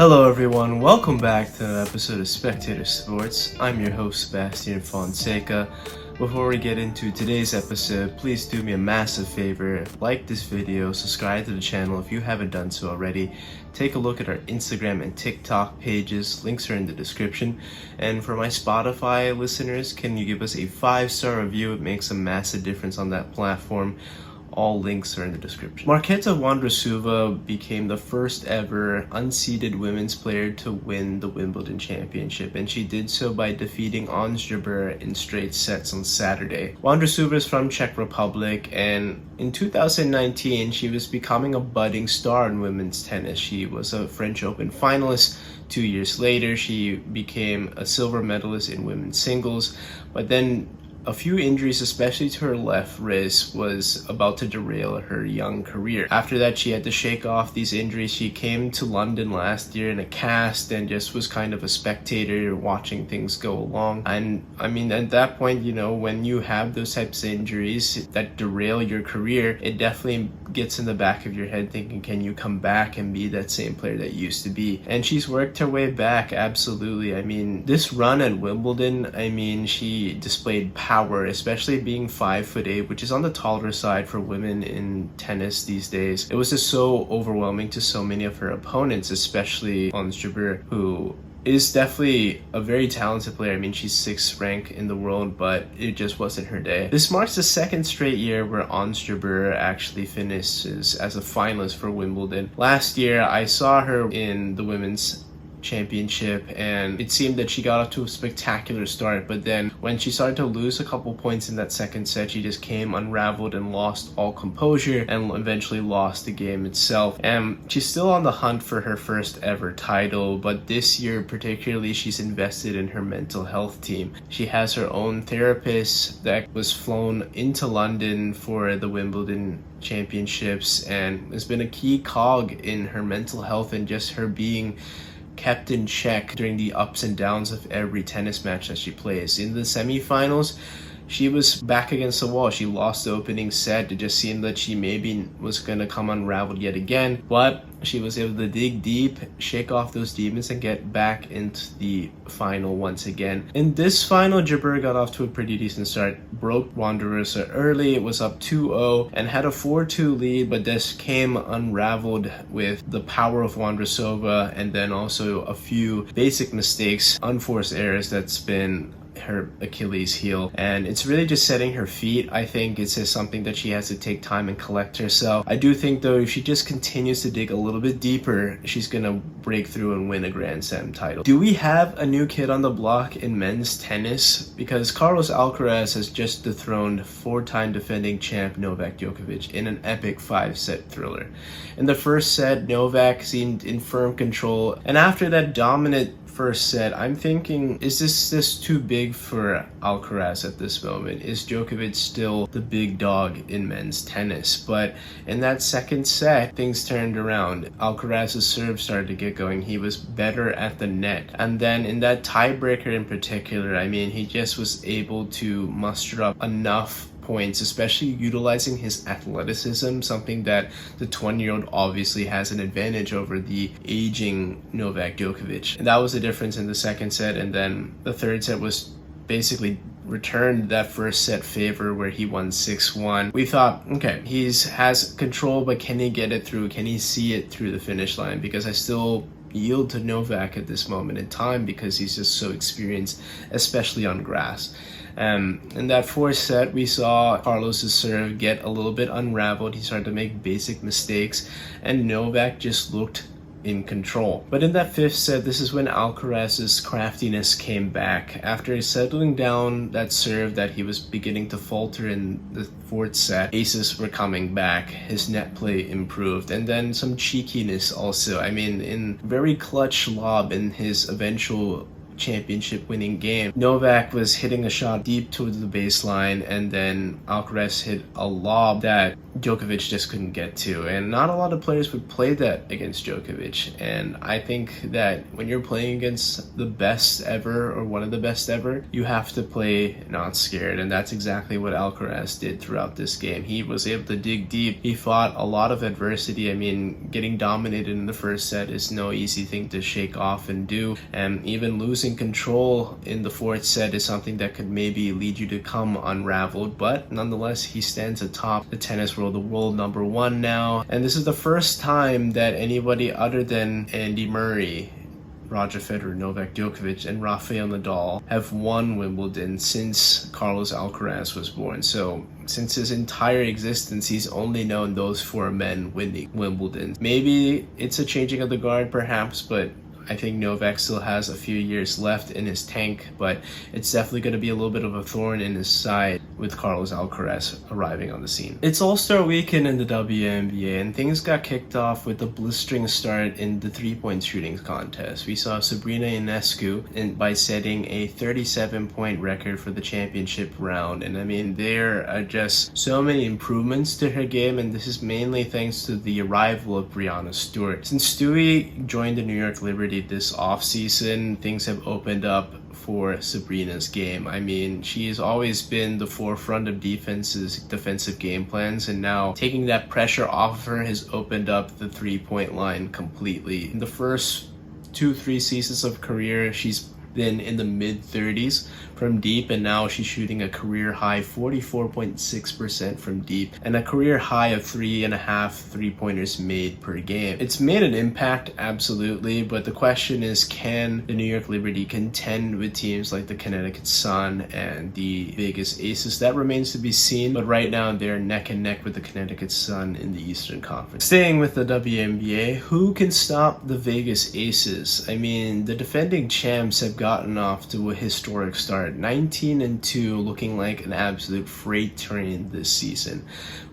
Hello everyone, welcome back to another episode of Spectator Sports. I'm your host Sebastian Fonseca. Before we get into today's episode, please do me a massive favor, like this video, subscribe to the channel if you haven't done so already. Take a look at our Instagram and TikTok pages, links are in the description. And for my Spotify listeners, can you give us a 5-star review? It makes a massive difference on that platform. All links are in the description. Marketa Vondrousova became the first ever unseeded women's player to win the Wimbledon championship, and she did so by defeating Jabeur in straight sets on Saturday. Vondrousova is from Czech Republic, and in 2019 she was becoming a budding star in women's tennis. She was a French Open finalist. 2 years later, she became a silver medalist in women's singles, but then a few injuries, especially to her left wrist, was about to derail her young career. After that, she had to shake off these injuries. She came to London last year in a cast and just was kind of a spectator watching things go along. And I mean, at that point, you know, when you have those types of injuries that derail your career, it definitely gets in the back of your head thinking, can you come back and be that same player that you used to be? And she's worked her way back, absolutely. I mean, this run at Wimbledon, I mean, she displayed power, especially being 5'8", which is on the taller side for women in tennis these days. It was just so overwhelming to so many of her opponents, especially on Jabeur, who is definitely a very talented player. I mean, she's 6th ranked in the world, but it just wasn't her day. This marks the second straight year where Jabeur actually finishes as a finalist for Wimbledon. Last year, I saw her in the women's championship and it seemed that she got off to a spectacular start, but then when she started to lose a couple points in that second set, she just came unraveled and lost all composure and eventually lost the game itself. And she's still on the hunt for her first ever title, but this year particularly she's invested in her mental health team. She has her own therapist that was flown into London for the Wimbledon championships and has been a key cog in her mental health and just her being kept in check during the ups and downs of every tennis match that she plays. In the semifinals, she was back against the wall. She lost the opening set. It just seemed that she maybe was going to come unraveled yet again, but she was able to dig deep, shake off those demons, and get back into the final once again. In this final, Jabeur got off to a pretty decent start, broke Vondrousova early. It was up 2-0 and had a 4-2 lead, but this came unraveled with the power of Vondrousova and then also a few basic mistakes, unforced errors that's been her Achilles heel, and it's really just setting her feet. I think it's just something that she has to take time and collect herself. I do think though, if she just continues to dig a little bit deeper, she's gonna break through and win a Grand Slam title. Do we have a new kid on the block in men's tennis? Because Carlos Alcaraz has just dethroned 4-time defending champ Novak Djokovic in an epic 5-set thriller. In the first set, Novak seemed in firm control, and after that dominant first set, I'm thinking, is this too big for Alcaraz at this moment? Is Djokovic still the big dog in men's tennis? But in that second set, things turned around. Alcaraz's serve started to get going. He was better at the net. And then in that tiebreaker in particular, I mean, he just was able to muster up enough points, especially utilizing his athleticism, something that the 20-year-old obviously has an advantage over the aging Novak Djokovic. And that was the difference in the second set, and then the third set was basically returned that first set favor where he won 6-1. We thought, okay, he has control, but can he get it through? Can he see it through the finish line? Because I still yield to Novak at this moment in time because he's just so experienced, especially on grass. In that fourth set, we saw Carlos's serve get a little bit unraveled. He started to make basic mistakes, and Novak just looked in control. But in that fifth set, this is when Alcaraz's craftiness came back. After settling down that serve that he was beginning to falter in the fourth set, aces were coming back, his net play improved, and then some cheekiness also. I mean, in very clutch lob in his eventual championship winning game. Novak was hitting a shot deep towards the baseline, and then Alcaraz hit a lob that Djokovic just couldn't get to, and not a lot of players would play that against Djokovic. And I think that when you're playing against the best ever, or one of the best ever, you have to play not scared, and that's exactly what Alcaraz did throughout this game. He was able to dig deep. He fought a lot of adversity. I mean, getting dominated in the first set is no easy thing to shake off and do, and even losing control in the fourth set is something that could maybe lead you to come unraveled. But nonetheless, he stands atop the tennis world, the world number one now, and this is the first time that anybody other than Andy Murray, Roger Federer, Novak Djokovic, and Rafael Nadal have won Wimbledon since Carlos Alcaraz was born. So since his entire existence, he's only known those four men winning Wimbledon. Maybe it's a changing of the guard perhaps, but I think Novak still has a few years left in his tank, but it's definitely going to be a little bit of a thorn in his side with Carlos Alcaraz arriving on the scene. It's All-Star Weekend in the WNBA, and things got kicked off with a blistering start in the three-point shooting contest. We saw Sabrina Ionesco by setting a 37-point record for the championship round, and I mean, there are just so many improvements to her game, and this is mainly thanks to the arrival of Breanna Stewart. Since Stewie joined the New York Liberty this offseason, things have opened up for Sabrina's game. I mean, she's always been the forefront of defensive game plans, and now taking that pressure off of her has opened up the three-point line completely. In the first 2-3 seasons of career, she's been in the mid-30s from deep, and now she's shooting a career high 44.6% from deep and a career high of 3.5 three-pointers made per game. It's made an impact, absolutely, but the question is, can the New York Liberty contend with teams like the Connecticut Sun and the Vegas Aces? That remains to be seen, but right now they're neck and neck with the Connecticut Sun in the Eastern Conference. Staying with the WNBA, who can stop the Vegas Aces? I mean, the defending champs have gotten off to a historic start, 19-2, looking like an absolute freight train this season.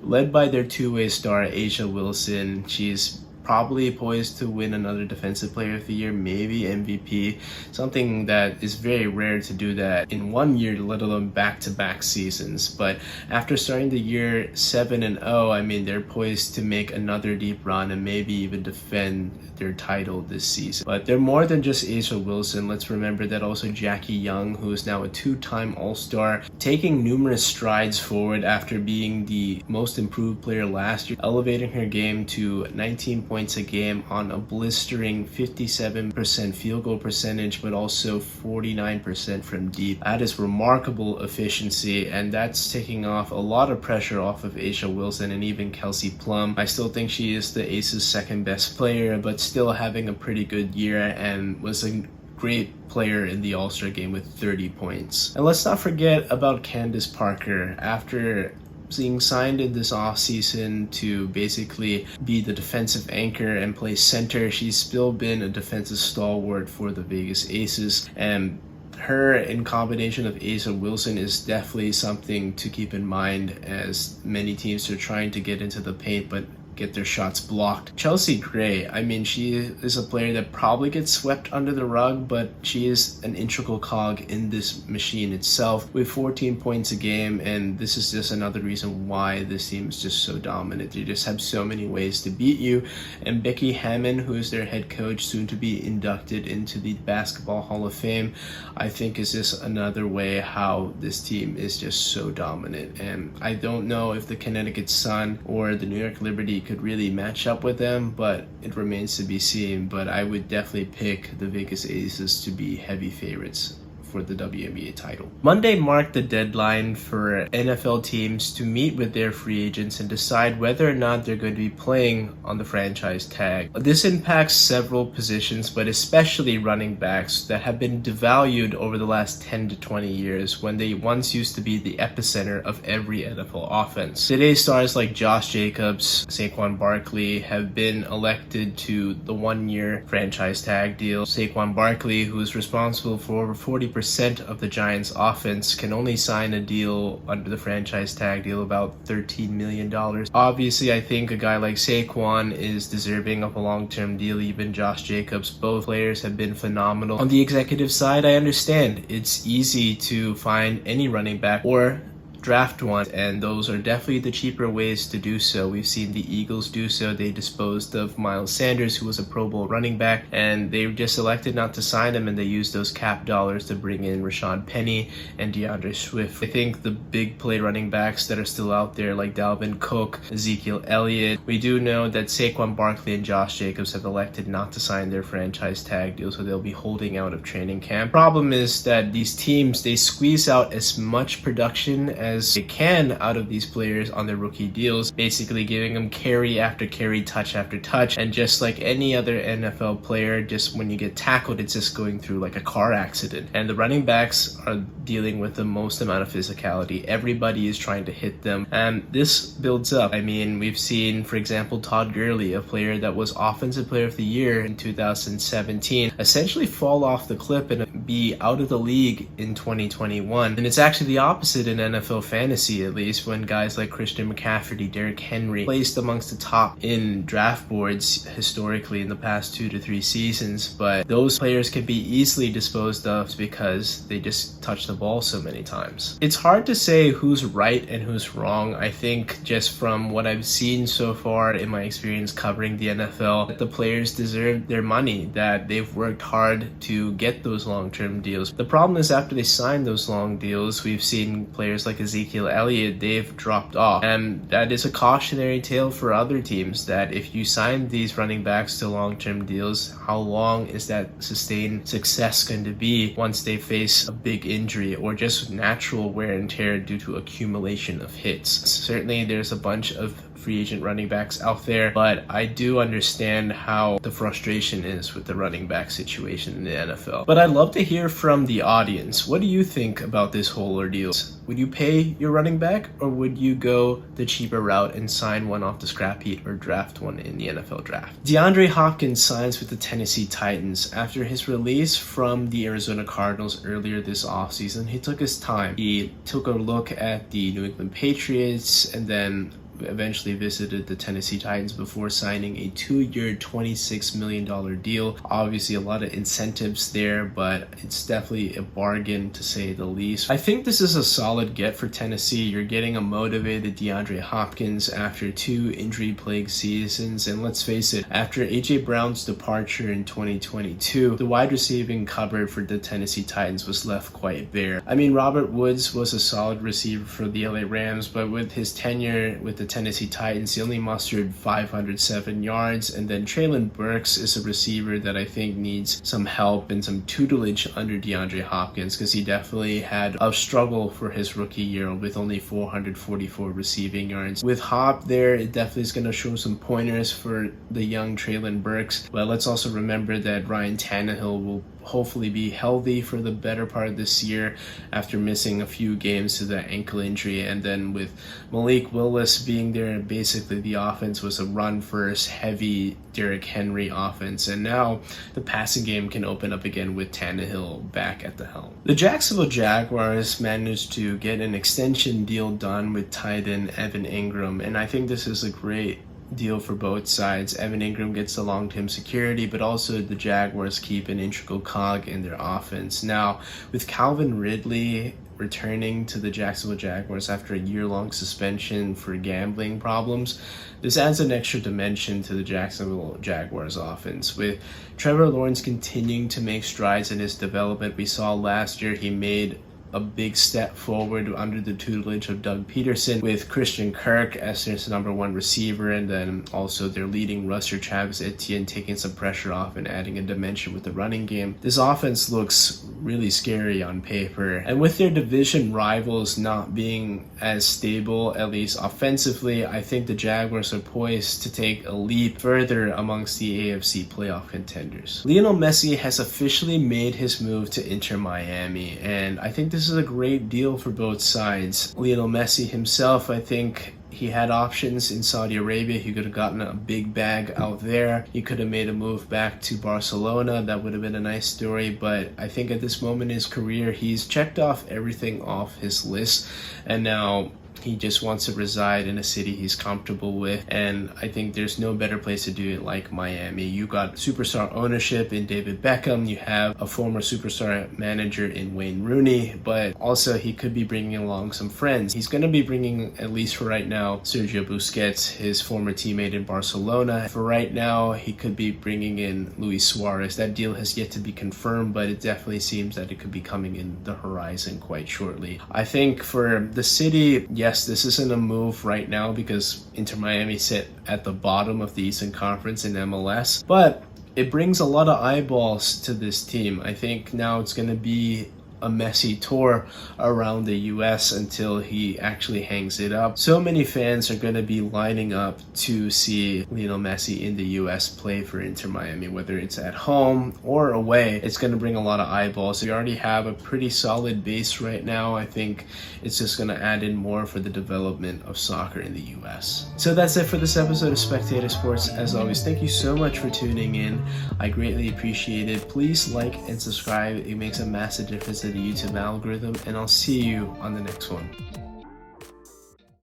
Led by their two-way star, A'ja Wilson. She's probably poised to win another Defensive Player of the Year, maybe MVP, something that is very rare to do that in one year, let alone back-to-back seasons. But after starting the year 7-0, I mean, they're poised to make another deep run and maybe even defend their title this season. But they're more than just A'ja Wilson. Let's remember that also Jackie Young, who is now a two-time All-Star, taking numerous strides forward after being the most improved player last year, elevating her game to 19 points a game on a blistering 57% field goal percentage, but also 49% from deep. That is remarkable efficiency, and that's taking off a lot of pressure off of A'ja Wilson and even Kelsey Plum. I still think she is the Aces' second best player, but still having a pretty good year, and was a great player in the All-Star game with 30 points. And let's not forget about Candace Parker. After being signed in this offseason to basically be the defensive anchor and play center, she's still been a defensive stalwart for the Vegas Aces, and her in combination of A'ja Wilson is definitely something to keep in mind as many teams are trying to get into the paint but get their shots blocked. Chelsea Gray, I mean, she is a player that probably gets swept under the rug, but she is an integral cog in this machine itself with 14 points a game, and this is just another reason why this team is just so dominant. They just have so many ways to beat you. And Becky Hammon, who is their head coach, soon to be inducted into the Basketball Hall of Fame, I think is just another way how this team is just so dominant. And I don't know if the Connecticut Sun or the New York Liberty could really match up with them, but it remains to be seen. But I would definitely pick the Vegas Aces to be heavy favorites for the WNBA title. Monday marked the deadline for NFL teams to meet with their free agents and decide whether or not they're going to be playing on the franchise tag. This impacts several positions, but especially running backs that have been devalued over the last 10 to 20 years when they once used to be the epicenter of every NFL offense. Today's stars like Josh Jacobs, Saquon Barkley have been elected to the one-year franchise tag deal. Saquon Barkley, who is responsible for over 40% 50% of the Giants' offense can only sign a deal under the franchise tag deal about $13 million. Obviously, I think a guy like Saquon is deserving of a long-term deal, even Josh Jacobs. Both players have been phenomenal. On the executive side, I understand it's easy to find any running back or draft one, and those are definitely the cheaper ways to do so. We've seen the Eagles do so. They disposed of Miles Sanders, who was a Pro Bowl running back, and they just elected not to sign him, and they used those cap dollars to bring in Rashad Penny and DeAndre Swift. I think the big play running backs that are still out there, like Dalvin Cook, Ezekiel Elliott, we do know that Saquon Barkley and Josh Jacobs have elected not to sign their franchise tag deal, so they'll be holding out of training camp. Problem is that these teams, they squeeze out as much production as they can out of these players on their rookie deals, basically giving them carry after carry, touch after touch, and just like any other NFL player, just when you get tackled, it's just going through like a car accident. And the running backs are dealing with the most amount of physicality. Everybody is trying to hit them, and this builds up. I mean, we've seen, for example, Todd Gurley, a player that was Offensive Player of the Year in 2017, essentially fall off the cliff and be out of the league in 2021. And it's actually the opposite in NFL fantasy, at least, when guys like Christian McCaffrey, Derrick Henry, placed amongst the top in draft boards historically in the past 2 to 3 seasons. But those players can be easily disposed of because they just touch the ball so many times. It's hard to say who's right and who's wrong. I think just from what I've seen so far in my experience covering the NFL, that the players deserve their money, that they've worked hard to get those long-term deals. The problem is after they sign those long deals, we've seen players like Ezekiel Elliott, they've dropped off. And that is a cautionary tale for other teams, that if you sign these running backs to long-term deals, how long is that sustained success going to be once they face a big injury or just natural wear and tear due to accumulation of hits? Certainly there's a bunch of free agent running backs out there, but I do understand how the frustration is with the running back situation in the NFL. But I'd love to hear from the audience. What do you think about this whole ordeal? Would you pay your running back, or would you go the cheaper route and sign one off the scrap heap or draft one in the NFL draft? DeAndre Hopkins signs with the Tennessee Titans. After his release from the Arizona Cardinals earlier this offseason, he took his time. He took a look at the New England Patriots and then eventually visited the Tennessee Titans before signing a 2-year, $26 million deal. Obviously a lot of incentives there, but it's definitely a bargain to say the least. I think this is a solid get for Tennessee. You're getting a motivated DeAndre Hopkins after 2 injury-plagued seasons, and let's face it, after AJ Brown's departure in 2022, the wide receiving cupboard for the Tennessee Titans was left quite bare. I mean, Robert Woods was a solid receiver for the LA Rams, but with his tenure with the Tennessee Titans, he only mustered 507 yards, and then Treylon Burks is a receiver that I think needs some help and some tutelage under DeAndre Hopkins, because he definitely had a struggle for his rookie year with only 444 receiving yards. With Hop there, it definitely is going to show some pointers for the young Treylon Burks, but let's also remember that Ryan Tannehill will hopefully be healthy for the better part of this year after missing a few games to that ankle injury. And then with Malik Willis being there, basically the offense was a run first heavy Derrick Henry offense, and now the passing game can open up again with Tannehill back at the helm. The Jacksonville Jaguars managed to get an extension deal done with tight end Evan Ingram, and I think this is a great deal for both sides. Evan Ingram gets the long-term security, but also the Jaguars keep an integral cog in their offense. Now, with Calvin Ridley returning to the Jacksonville Jaguars after a year-long suspension for gambling problems, this adds an extra dimension to the Jacksonville Jaguars offense. With Trevor Lawrence continuing to make strides in his development, we saw last year he made a big step forward under the tutelage of Doug Peterson, with Christian Kirk as their number 1 receiver, and then also their leading rusher Travis Etienne taking some pressure off and adding a dimension with the running game. This offense looks really scary on paper, and with their division rivals not being as stable, at least offensively, I think the Jaguars are poised to take a leap further amongst the AFC playoff contenders. Lionel Messi has officially made his move to Inter Miami, and I think this is a great deal for both sides. Lionel Messi himself, I think, he had options in Saudi Arabia. He could have gotten a big bag out there. He could have made a move back to Barcelona. That would have been a nice story, but I think at this moment in his career, he's checked off everything off his list, and now he just wants to reside in a city he's comfortable with, and I think there's no better place to do it like Miami. You got superstar ownership in David Beckham, you have a former superstar manager in Wayne Rooney, but also he could be bringing along some friends. He's going to be bringing, at least for right now, Sergio Busquets, his former teammate in Barcelona. For right now, he could be bringing in Luis Suarez. That deal has yet to be confirmed, but it definitely seems that it could be coming in the horizon quite shortly. I think for the city, yes, this isn't a move right now because Inter Miami sit at the bottom of the Eastern Conference in MLS, but it brings a lot of eyeballs to this team. I think now it's going to be a Messi tour around the US until he actually hangs it up. So many fans are going to be lining up to see Lionel Messi in the US play for Inter Miami, whether it's at home or away. It's going to bring a lot of eyeballs. We already have a pretty solid base right now. I think it's just going to add in more for the development of soccer in the US. So that's it for this episode of Spectator Sports. As always, thank you so much for tuning in. I greatly appreciate it. Please like and subscribe. It makes a massive difference to the YouTube algorithm, and I'll see you on the next one.